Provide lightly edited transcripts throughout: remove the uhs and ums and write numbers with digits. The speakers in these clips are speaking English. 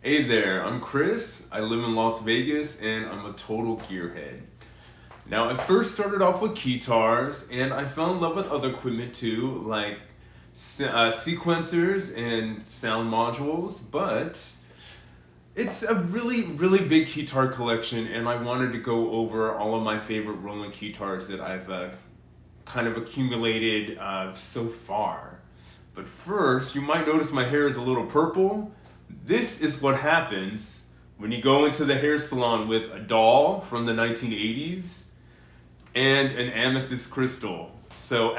Hey there, I'm Chris. I live in Las Vegas and I'm a total gearhead. Now, I first started off with keytars and I fell in love with other equipment too, like sequencers and sound modules, but it's a really big keytar collection and I wanted to go over all of my favorite Roland Keytars that I've kind of accumulated so far. But first, you might notice my hair is a little purple. This is what happens when you go into the hair salon with a doll from the 1980s and an amethyst crystal. So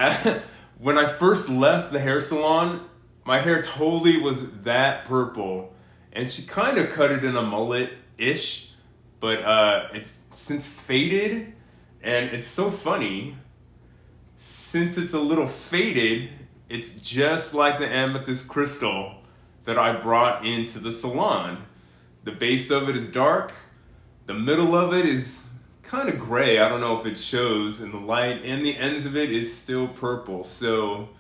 when I first left the hair salon, my hair totally was that purple. And she kind of cut it in a mullet-ish, but it's since faded. And it's so funny, since it's a little faded, it's just like the amethyst crystal that I brought into the salon. The base of it is dark, the middle of it is kind of gray. I don't know if it shows in the light, and the ends of it is still purple. So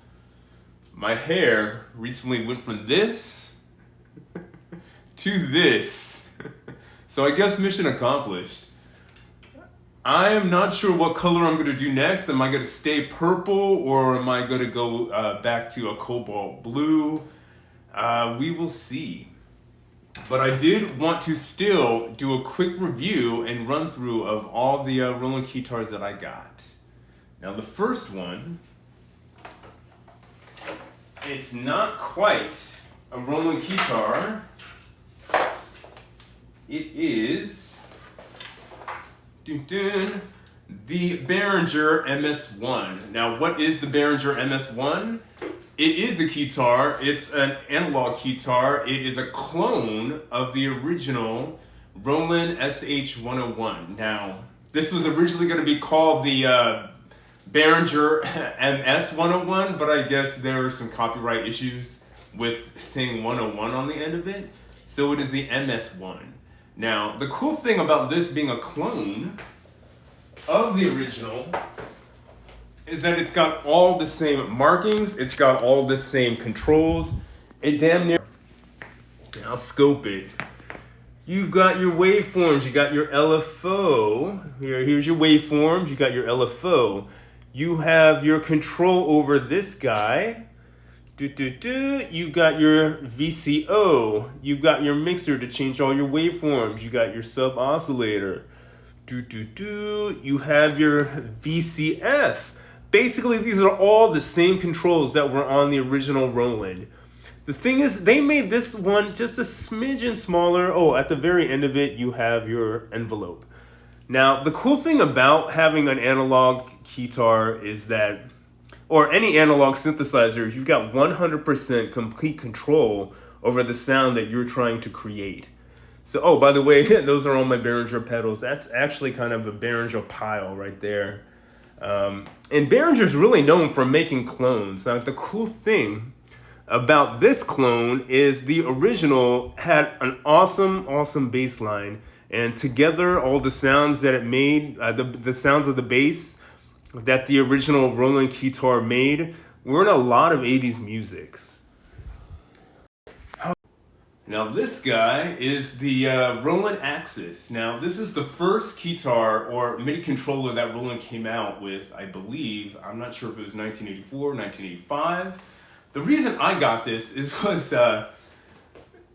my hair recently went from this to this. So I guess mission accomplished. I am not sure what color I'm gonna do next. Am I gonna stay purple or am I gonna go back to a cobalt blue? We will see. But I did want to still do a quick review and run through of all the Roland Keytars that I got. Now the first one, it's not quite a Roland Keytar. It is the Behringer MS1. Now what is the Behringer MS1? It is a keytar. It's an analog keytar. It is a clone of the original Roland SH101. Now, this was originally going to be called the Behringer MS101, but I guess there are some copyright issues with saying 101 on the end of it. So it is the MS1. Now, the cool thing about this being a clone of the original is that it's got all the same markings, it's got all the same controls. It damn near, I'll scope it. You've got your waveforms, you got your LFO. Here's your waveforms, you got your LFO. You have your control over this guy. You've got your VCO. You've got your mixer to change all your waveforms. You got your sub oscillator. You have your VCF. Basically, these are all the same controls that were on the original Roland. The thing is, they made this one just a smidgen smaller. Oh, at the very end of it, you have your envelope. Now, the cool thing about having an analog keytar is that, or any analog synthesizer, you've got 100% complete control over the sound that you're trying to create. So, oh, by the way, those are all my Behringer pedals. That's actually kind of a Behringer pile right there. And Behringer's really known for making clones. Now, the cool thing about this clone is the original had an awesome bass line. And together, all the sounds that it made, the sounds of the bass that the original Roland Keytar made were in a lot of 80s musics. Now this guy is the Roland Axis. Now this is the first keytar or MIDI controller that Roland came out with, I believe. I'm not sure if it was 1984, 1985. The reason I got this is because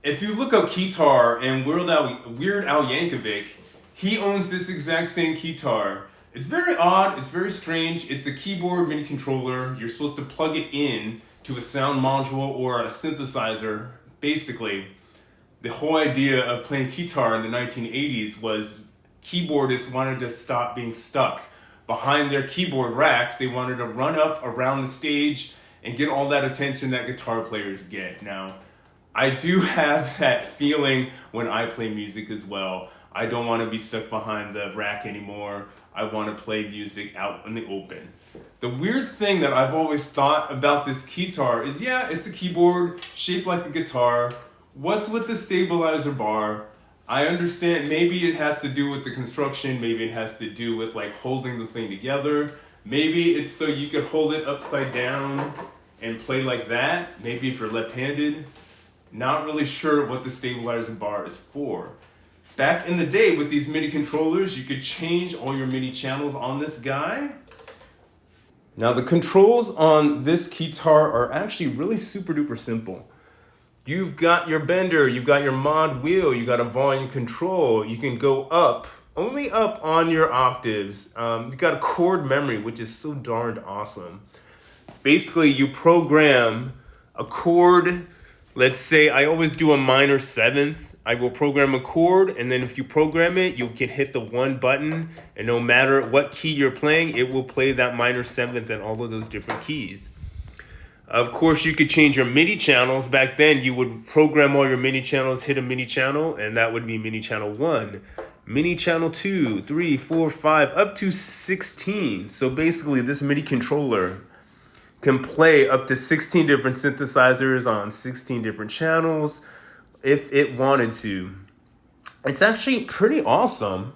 if you look up keytar and Weird Al Yankovic, he owns this exact same keytar. It's very odd, it's very strange. It's a keyboard MIDI controller. You're supposed to plug it in to a sound module or a synthesizer. Basically, the whole idea of playing keytar in the 1980s was keyboardists wanted to stop being stuck behind their keyboard rack. They wanted to run up around the stage and get all that attention that guitar players get. Now, I do have that feeling when I play music as well. I don't want to be stuck behind the rack anymore. I want to play music out in the open. The weird thing that I've always thought about this keytar is, yeah, it's a keyboard shaped like a guitar. What's with the stabilizer bar? I understand maybe it has to do with the construction, maybe it has to do with like holding the thing together. Maybe it's so you could hold it upside down and play like that, maybe if you're left-handed. Not really sure what the stabilizer bar is for. Back in the day with these MIDI controllers, you could change all your MIDI channels on this guy. Now the controls on this keytar are actually really super duper simple. You've got your bender, you've got your mod wheel, you got a volume control. You can go up, only up on your octaves. You've got a chord memory, which is so darned awesome. Basically, you program a chord. Let's say I always do a minor seventh. I will program a chord, and then if you program it, you can hit the one button, and no matter what key you're playing, it will play that minor seventh and all of those different keys. Of course, you could change your MIDI channels. Back then, you would program all your MIDI channels, hit a MIDI channel, and that would be MIDI channel 1, MIDI channel 2, 3, 4, 5, up to 16. So basically, this MIDI controller can play up to 16 different synthesizers on 16 different channels if it wanted to. It's actually pretty awesome.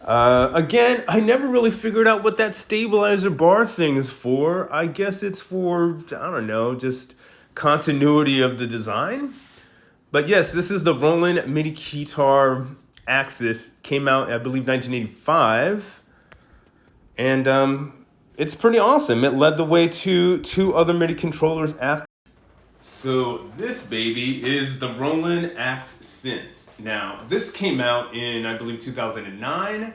Again, I never really figured out what that stabilizer bar thing is for. I guess it's for, I don't know, just continuity of the design. But yes, this is the Roland MIDI Keytar Axis. Came out, I believe, 1985. And it's pretty awesome. It led the way to 2 other MIDI controllers after. So this baby is the Roland Axe Synth. Now, this came out in, I believe, 2009.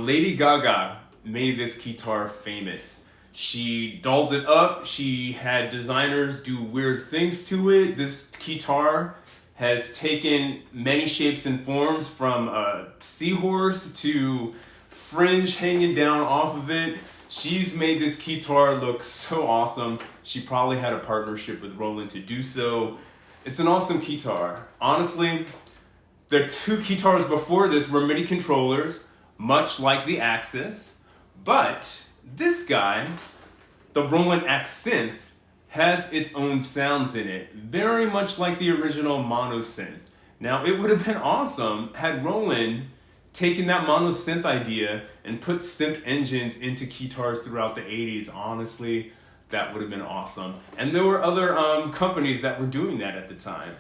Lady Gaga made this keytar famous. She dolled it up. She had designers do weird things to it. This keytar has taken many shapes and forms, from a seahorse to fringe hanging down off of it. She's made this keytar look so awesome. She probably had a partnership with Roland to do so. It's an awesome keytar. Honestly, the 2 keytars before this were MIDI controllers, much like the Axis, but this guy, the Roland Axe Synth, has its own sounds in it, very much like the original mono synth. Now, it would have been awesome had Roland taken that mono synth idea and put synth engines into keytars throughout the 80s. Honestly, that would have been awesome. And there were other companies that were doing that at the time.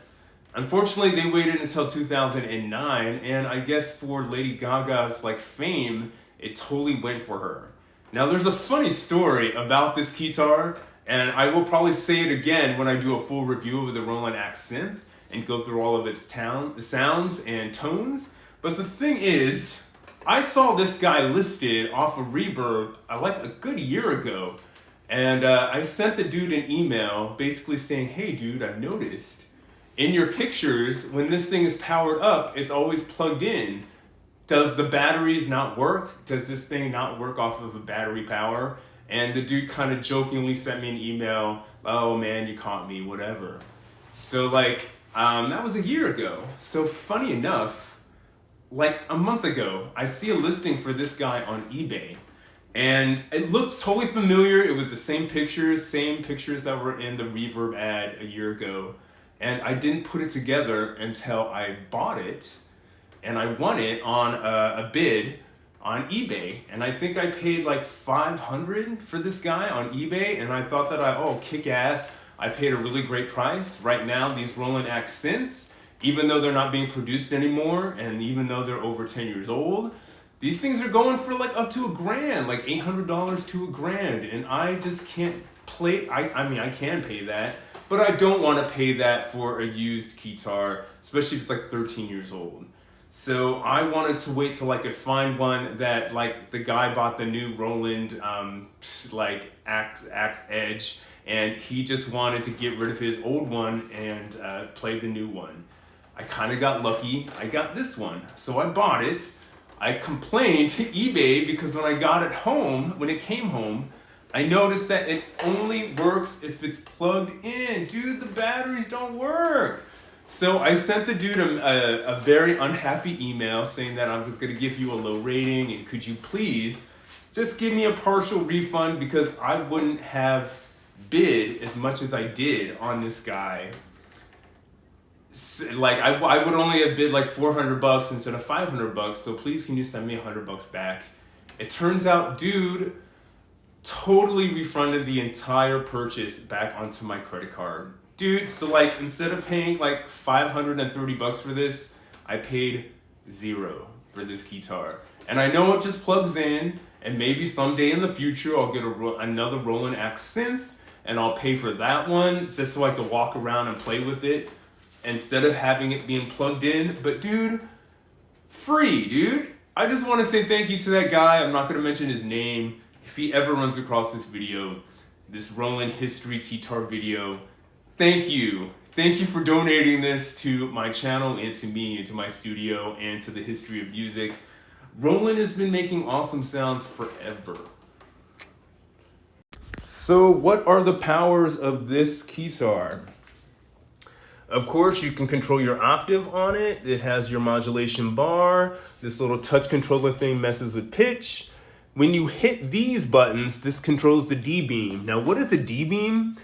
Unfortunately, they waited until 2009, and I guess for Lady Gaga's fame, it totally went for her. Now, there's a funny story about this keytar, and I will probably say it again when I do a full review of the Roland Axe Synth and go through all of its sounds and tones. But the thing is, I saw this guy listed off of Reverb like a good year ago, and I sent the dude an email basically saying, hey dude, I've noticed in your pictures, when this thing is powered up, it's always plugged in. Does the batteries not work? Does this thing not work off of a battery power? And the dude kind of jokingly sent me an email, oh man, you caught me, whatever. So that was a year ago. So funny enough, a month ago, I see a listing for this guy on eBay. And it looked totally familiar. It was the same pictures that were in the Reverb ad a year ago. And I didn't put it together until I bought it, and I won it on a bid on eBay. And I think I paid $500 for this guy on eBay, and I thought that kick ass, I paid a really great price. Right now, these Roland Axe Synths, even though they're not being produced anymore, and even though they're over 10 years old, these things are going for up to $1,000, $800 to $1,000, and I just can't play. I mean, I can pay that, but I don't want to pay that for a used keytar, especially if it's 13 years old. So I wanted to wait till I could find one that the guy bought the new Roland Axe Edge, and he just wanted to get rid of his old one and play the new one. I kind of got lucky. I got this one, so I bought it. I complained to eBay because when I got it home, when it came home, I noticed that it only works if it's plugged in. Dude, the batteries don't work. So I sent the dude a very unhappy email saying that I was going to give you a low rating, and could you please just give me a partial refund, because I wouldn't have bid as much as I did on this guy. I would only have bid $400 instead of $500, so please can you send me $100 back? It turns out dude totally refunded the entire purchase back onto my credit card. Dude, so like instead of paying like 530 bucks for this, I paid 0 for this keytar. And I know it just plugs in, and maybe someday in the future I'll get another Roland Axe Synth, and I'll pay for that one just so I can walk around and play with it instead of having it being plugged in. But dude, free, dude. I just want to say thank you to that guy. I'm not going to mention his name. If he ever runs across this video, this Roland history keytar video, thank you. Thank you for donating this to my channel and to me and to my studio and to the history of music. Roland has been making awesome sounds forever. So what are the powers of this keytar? Of course, you can control your octave on it. It has your modulation bar. This little touch controller thing messes with pitch. When you hit these buttons, this controls the D-beam. Now, what is a D-beam?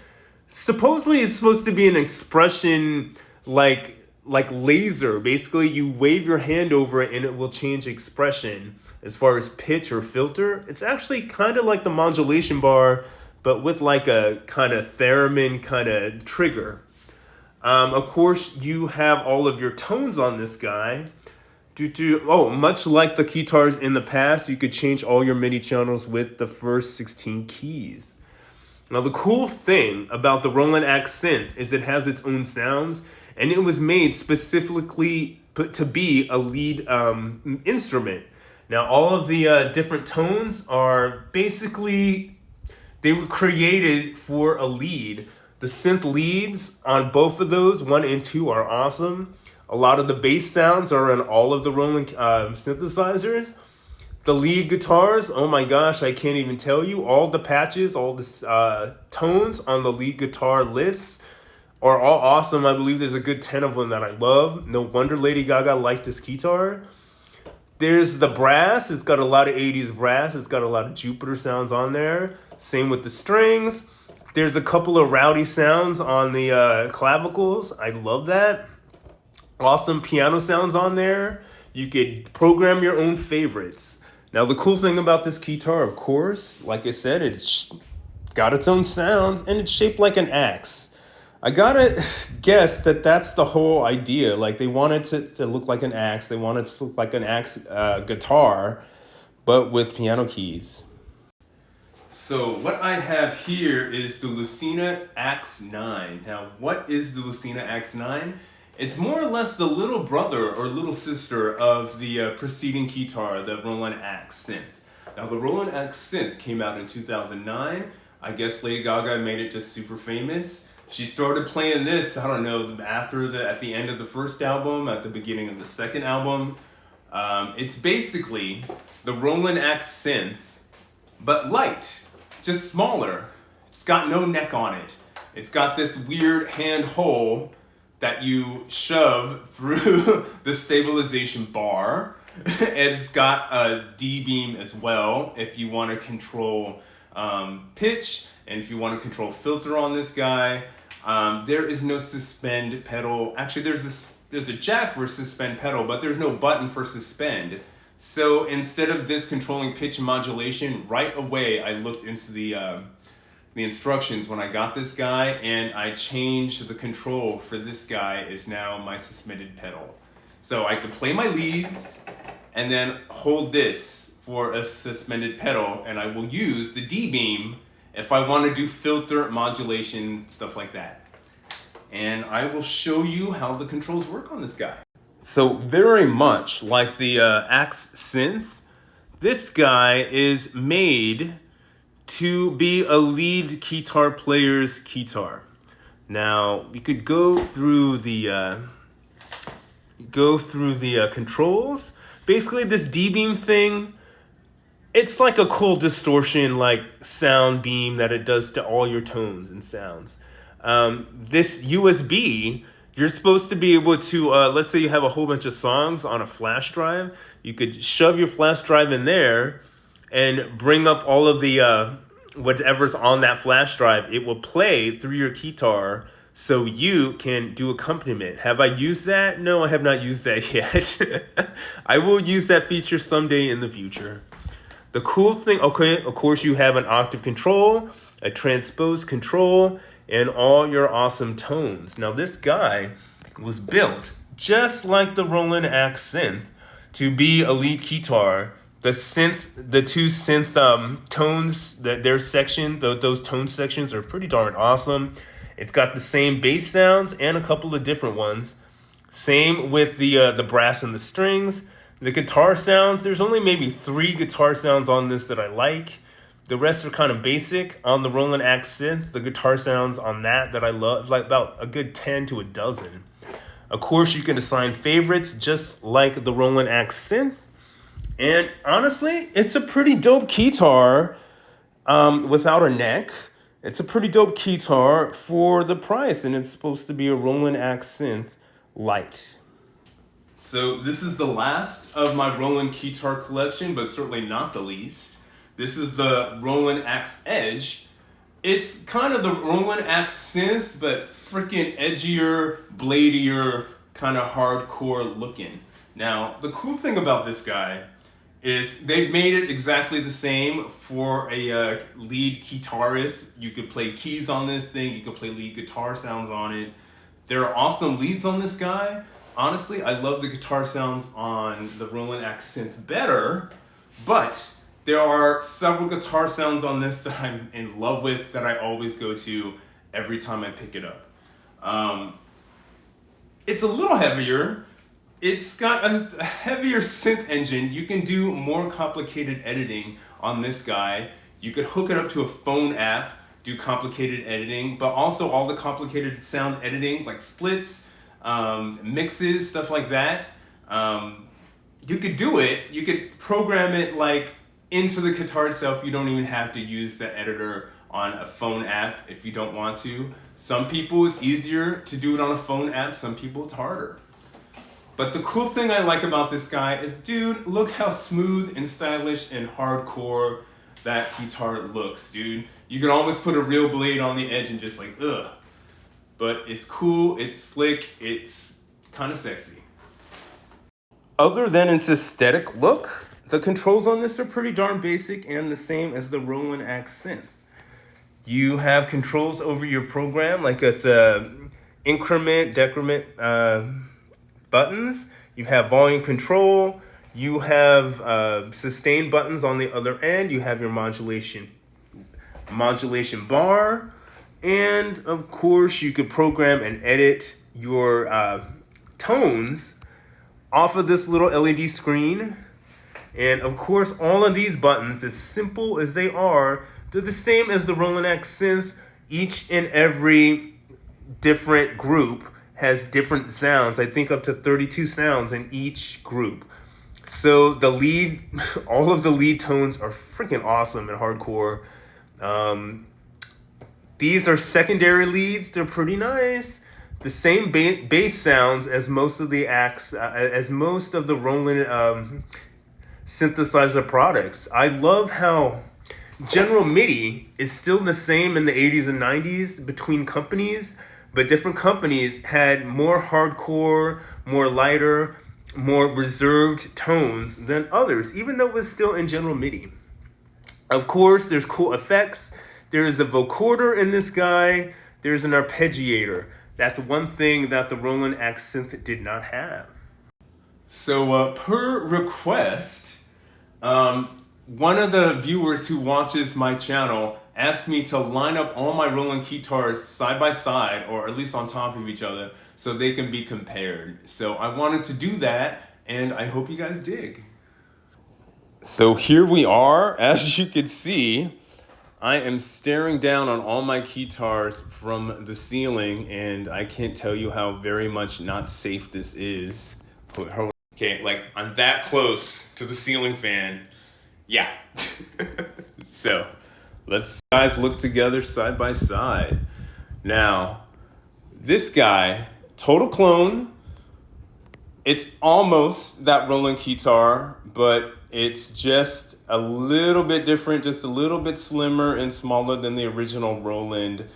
Supposedly, it's supposed to be an expression like laser. Basically, you wave your hand over it and it will change expression as far as pitch or filter. It's actually kind of like the modulation bar, but with like a kind of theremin kind of trigger. Of course, you have all of your tones on this guy. Much like the keytars in the past, you could change all your MIDI channels with the first 16 keys. Now, the cool thing about the Roland Axe Synth is it has its own sounds, and it was made specifically to be a lead instrument. Now, all of the different tones are basically, they were created for a lead. The synth leads on both of those, 1 and 2, are awesome. A lot of the bass sounds are in all of the Roland synthesizers. The lead guitars, oh my gosh, I can't even tell you. All the patches, all the tones on the lead guitar lists are all awesome. I believe there's a good 10 of them that I love. No wonder Lady Gaga liked this keytar. There's the brass. It's got a lot of 80s brass. It's got a lot of Jupiter sounds on there. Same with the strings. There's a couple of rowdy sounds on the clavicles. I love that. Awesome piano sounds on there. You could program your own favorites. Now, the cool thing about this keytar, of course, like I said, it's got its own sounds and it's shaped like an axe. I gotta guess that that's the whole idea. Like, they wanted it to look like an axe. They wanted it to look like an axe guitar, but with piano keys. So what I have here is the LUCINA X9. Now, what is the LUCINA X9? It's more or less the little brother or little sister of the preceding keytar, the Roland Axe Synth. Now, the Roland Axe Synth came out in 2009. I guess Lady Gaga made it just super famous. She started playing this, I don't know, at the end of the first album, at the beginning of the second album. It's basically the Roland Axe Synth, but light, just smaller. It's got no neck on it. It's got this weird hand hole that you shove through the stabilization bar. It's got a D-beam as well if you want to control pitch and if you want to control filter on this guy. There is no suspend pedal. Actually, there's a jack for a suspend pedal, but there's no button for suspend. So instead of this controlling pitch and modulation, right away I looked into the instructions when I got this guy, and I changed the control for this guy is now my suspended pedal. So I could play my leads and then hold this for a suspended pedal, and I will use the D-beam if I want to do filter, modulation, stuff like that. And I will show you how the controls work on this guy. So very much like the Axe Synth, this guy is made to be a lead keytar player's keytar. Now, you could go through the controls. Basically, this D-beam thing, it's like a cool distortion, like sound beam that it does to all your tones and sounds. This USB, you're supposed to be able to, let's say you have a whole bunch of songs on a flash drive. You could shove your flash drive in there and bring up all of the whatever's on that flash drive. It will play through your keytar so you can do accompaniment. Have I used that? No, I have not used that yet. I will use that feature someday in the future. The cool thing, okay, of course you have an octave control, a transpose control, and all your awesome tones. Now this guy was built just like the Roland Axe Synth to be a lead keytar. The two synth tones, their section, those tone sections are pretty darn awesome. It's got the same bass sounds and a couple of different ones. Same with the brass and the strings. The guitar sounds, there's only maybe 3 guitar sounds on this that I like. The rest are kind of basic. On the Roland Axe Synth, the guitar sounds on that I love, like about a good 10 to a dozen. Of course, you can assign favorites just like the Roland Axe Synth. And honestly, it's a pretty dope keytar without a neck. It's a pretty dope keytar for the price, and it's supposed to be a Roland Axe Synth Lite. So this is the last of my Roland Keytar collection, but certainly not the least. This is the Roland Axe Edge. It's kind of the Roland Axe Synth, but freaking edgier, bladier, kind of hardcore looking. Now, the cool thing about this guy is they've made it exactly the same for a lead guitarist. You could play keys on this thing, you could play lead guitar sounds on it. There are awesome leads on this guy. Honestly, I love the guitar sounds on the Roland Axe Synth better, but there are several guitar sounds on this that I'm in love with that I always go to every time I pick it up. It's a little heavier. It's got a heavier synth engine. You can do more complicated editing on this guy. You could hook it up to a phone app, do complicated editing, but also all the complicated sound editing like splits, mixes, stuff like that. You could do it. You could program it like into the guitar itself. You don't even have to use the editor on a phone app if you don't want to. Some people it's easier to do it on a phone app. Some people it's harder. But the cool thing I like about this guy is, dude, look how smooth and stylish and hardcore that guitar looks, dude. You can almost put a real blade on the edge and just like, ugh. But it's cool, it's slick, it's kind of sexy. Other than its aesthetic look, the controls on this are pretty darn basic and the same as the Roland Axe Synth. You have controls over your program, like it's increment, decrement buttons. You have volume control. You have sustain buttons on the other end. You have your modulation bar. And of course, you could program and edit your tones off of this little LED screen. And of course, all of these buttons, as simple as they are, they're the same as the Roland Axe Synth. Each and every different group has different sounds. I think up to 32 sounds in each group. So the lead, all of the lead tones are freaking awesome and hardcore. These are secondary leads. They're pretty nice. The same bass sounds as most of the Roland synthesizer products. I love how General MIDI is still the same in the 80s and 90s between companies, but different companies had more hardcore, more lighter, more reserved tones than others, even though it was still in General MIDI. Of course, there's cool effects. There is a vocoder in this guy. There's an arpeggiator. That's one thing that the Roland Axe Synth did not have. So per request, one of the viewers who watches my channel asked me to line up all my Roland Keytars side by side, or at least on top of each other, so they can be compared. So I wanted to do that, and I hope you guys dig. So here we are. As you can see, I am staring down on all my Keytars from the ceiling, and I can't tell you how very much not safe this is. Okay, like I'm that close to the ceiling fan. Yeah. So let's guys look together side by side. Now, this guy, total clone. It's almost that Roland Keytar, but it's just a little bit different, just a little bit slimmer and smaller than the original Roland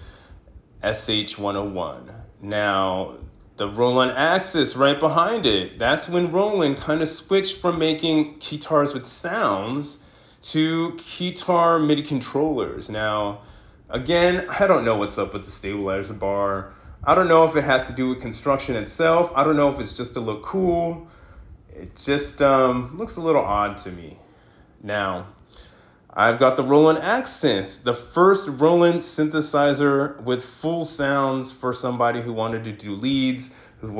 SH101. Now, the Roland Axis right behind it, that's when Roland kind of switched from making Keytars with sounds to Keytar MIDI controllers. Now, Again, I don't know what's up with the stabilizer bar. I don't know if it has to do with construction itself. I don't know if it's just to look cool. It just looks a little odd to me. Now, I've got the Roland Axe Synth, the first Roland synthesizer with full sounds for somebody who wanted to do leads,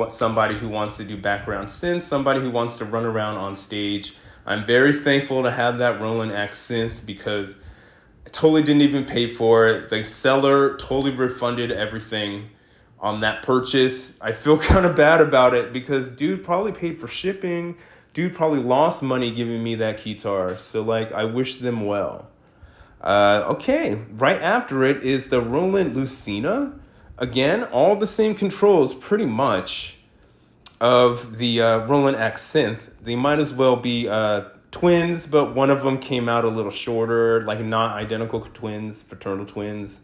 somebody who wants to do background synth, somebody who wants to run around on stage. I'm very thankful to have that Roland Axe Synth because I totally didn't even pay for it. The seller totally refunded everything on that purchase. I feel kind of bad about it because dude probably paid for shipping. Dude probably lost money giving me that keytar. So like, I wish them well. Okay, right after it is the Roland LUCINA. Again, all the same controls pretty much of the Roland Axe Synth. They might as well be twins, but one of them came out a little shorter, like not identical twins, fraternal twins.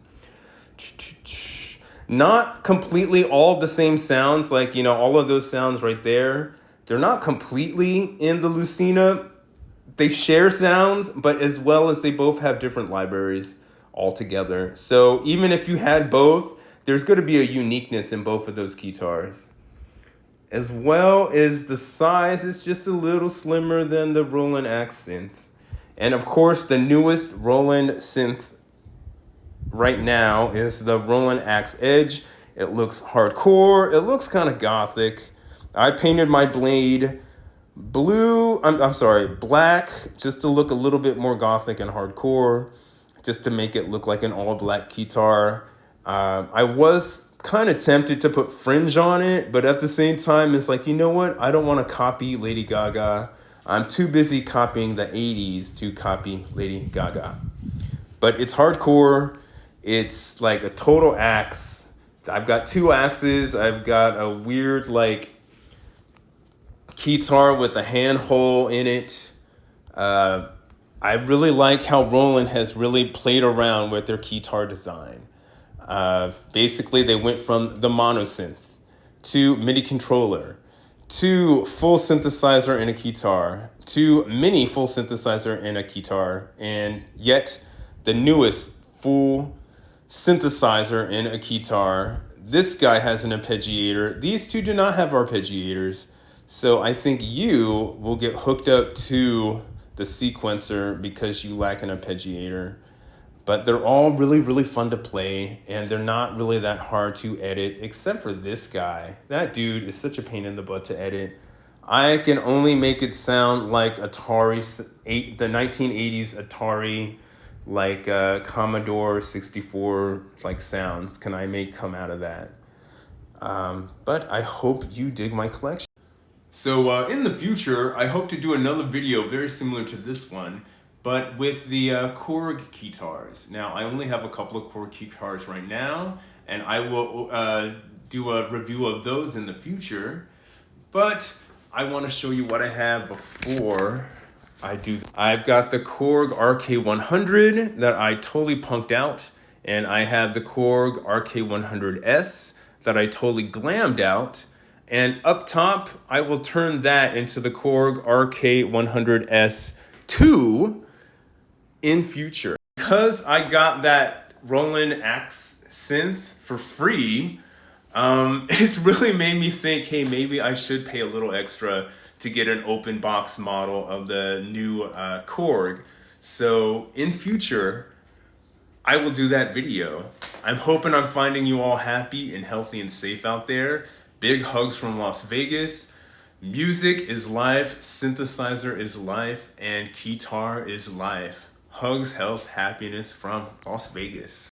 Not completely all the same sounds, like, you know, all of those sounds right there. They're not completely in the LUCINA. They share sounds, but as well as they both have different libraries altogether. So even if you had both, there's going to be a uniqueness in both of those keytars. As well as the size is just a little slimmer than the Roland Axe Synth. And of course, the newest Roland synth right now is the Roland Axe Edge. It looks hardcore. It looks kind of gothic. I painted my blade black, just to look a little bit more gothic and hardcore, just to make it look like an all-black keytar. I was kind of tempted to put fringe on it, but at the same time, it's like, you know what? I don't want to copy Lady Gaga. I'm too busy copying the 80s to copy Lady Gaga. But it's hardcore. It's like a total axe. I've got two axes. I've got a weird, like, keytar with a hand hole in it. I really like how Roland has really played around with their keytar design. Basically, they went from the mono synth to MIDI controller to full synthesizer in a keytar to mini full synthesizer in a keytar, and yet the newest full synthesizer in a keytar. This guy has an arpeggiator. These two do not have arpeggiators. So I think you will get hooked up to the sequencer because you lack an arpeggiator. But they're all really, really fun to play, and they're not really that hard to edit, except for this guy. That dude is such a pain in the butt to edit. I can only make it sound like Atari, the 1980s Atari, like Commodore 64 like sounds can I make come out of that. But I hope you dig my collection. So in the future, I hope to do another video very similar to this one, but with the Korg keytars. Now, I only have a couple of Korg keytars right now, and I will do a review of those in the future. But I want to show you what I have before I do. I've got the Korg RK100 that I totally punked out, and I have the Korg RK100S that I totally glammed out. And up top, I will turn that into the Korg RK100S2 in future. Because I got that Roland Axe Synth for free, it's really made me think, hey, maybe I should pay a little extra to get an open box model of the new Korg. So in future, I will do that video. I'm hoping I'm finding you all happy and healthy and safe out there. Big hugs from Las Vegas. Music is life, synthesizer is life, and keytar is life. Hugs, health, happiness from Las Vegas.